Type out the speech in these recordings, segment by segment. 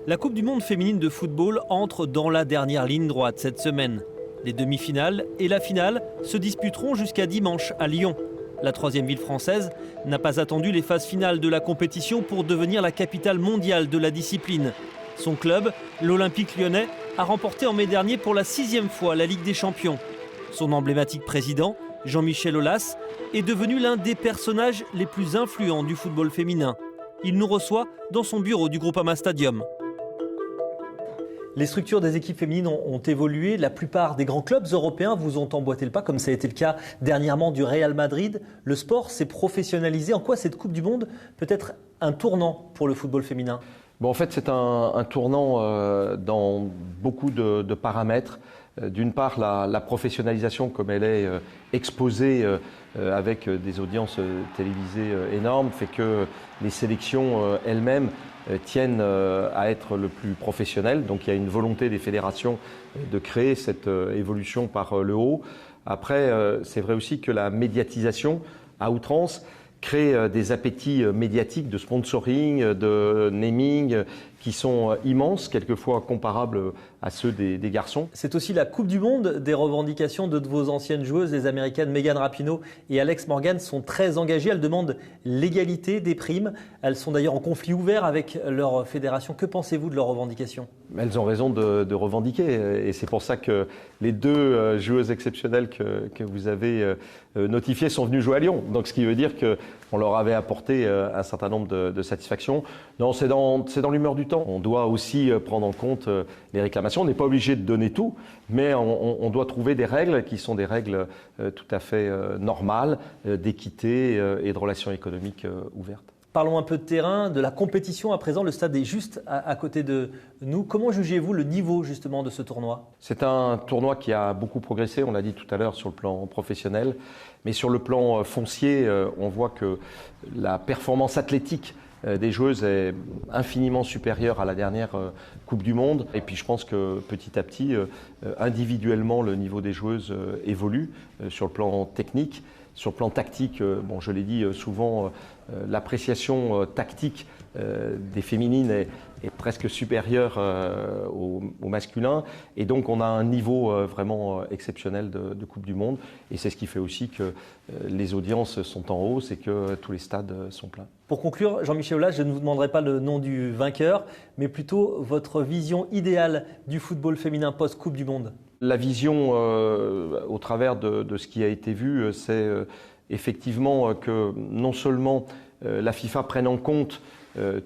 La Coupe du Monde féminine de football entre dans la dernière ligne droite cette semaine. Les demi-finales et la finale se disputeront jusqu'à dimanche à Lyon. La troisième ville française n'a pas attendu les phases finales de la compétition pour devenir la capitale mondiale de la discipline. Son club, l'Olympique lyonnais, a remporté en mai dernier pour la 6e fois la Ligue des Champions. Son emblématique président, Jean-Michel Aulas, est devenu l'un des personnages les plus influents du football féminin. Il nous reçoit dans son bureau du Groupama Stadium. Les structures des équipes féminines ont évolué. La plupart des grands clubs européens vous ont emboîté le pas, comme ça a été le cas dernièrement du Real Madrid. Le sport s'est professionnalisé. En quoi cette Coupe du Monde peut être un tournant pour le football féminin ? En fait, c'est un tournant dans beaucoup de paramètres. D'une part, la professionnalisation, comme elle est exposée avec des audiences télévisées énormes, fait que les sélections elles-mêmes tiennent à être le plus professionnelles. Donc il y a une volonté des fédérations de créer cette évolution par le haut. Après, c'est vrai aussi que la médiatisation à outrance crée des appétits médiatiques de sponsoring, de naming, qui sont immenses, quelquefois comparables à ceux des garçons. C'est aussi la Coupe du Monde des revendications de vos anciennes joueuses, les Américaines Megan Rapinoe et Alex Morgan sont très engagées. Elles demandent l'égalité des primes. Elles sont d'ailleurs en conflit ouvert avec leur fédération. Que pensez-vous de leurs revendications ? Elles ont raison de revendiquer et c'est pour ça que les deux joueuses exceptionnelles que vous avez notifiées sont venues jouer à Lyon. Donc ce qui veut dire qu'on leur avait apporté un certain nombre de satisfactions. Non, c'est dans l'humeur du temps. On doit aussi prendre en compte les réclamations. On n'est pas obligé de donner tout, mais on doit trouver des règles qui sont des règles tout à fait normales, d'équité et de relations économiques ouvertes. Parlons un peu de terrain, de la compétition. À présent, le stade est juste à côté de nous. Comment jugez-vous le niveau justement de ce tournoi ? C'est un tournoi qui a beaucoup progressé, on l'a dit tout à l'heure, sur le plan professionnel. Mais sur le plan foncier, on voit que la performance athlétique des joueuses est infiniment supérieure à la dernière Coupe du Monde. Et puis je pense que petit à petit, individuellement, le niveau des joueuses évolue sur le plan technique. Sur le plan tactique, je l'ai dit souvent, l'appréciation tactique des féminines est presque supérieure au masculin. Et donc on a un niveau vraiment exceptionnel de Coupe du Monde. Et c'est ce qui fait aussi que les audiences sont en hausse et que tous les stades sont pleins. Pour conclure, Jean-Michel Aulas, je ne vous demanderai pas le nom du vainqueur, mais plutôt votre vision idéale du football féminin post-Coupe du Monde. La vision au travers de ce qui a été vu, c'est effectivement que non seulement la FIFA prenne en compte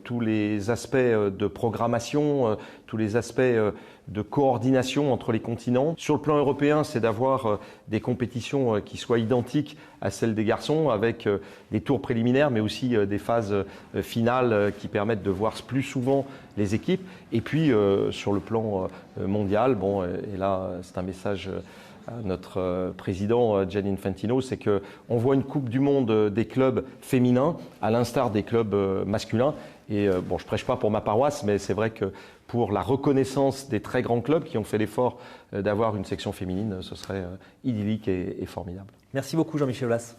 tous les aspects de programmation, tous les aspects de coordination entre les continents. Sur le plan européen, c'est d'avoir des compétitions qui soient identiques à celles des garçons, avec des tours préliminaires, mais aussi des phases finales qui permettent de voir plus souvent les équipes. Et puis, sur le plan mondial, et là, c'est un message à notre président Gianni Infantino, c'est qu'on voit une Coupe du Monde des clubs féminins, à l'instar des clubs masculins. Et je ne prêche pas pour ma paroisse, mais c'est vrai que pour la reconnaissance des très grands clubs qui ont fait l'effort d'avoir une section féminine, ce serait idyllique et formidable. Merci beaucoup Jean-Michel Aulas.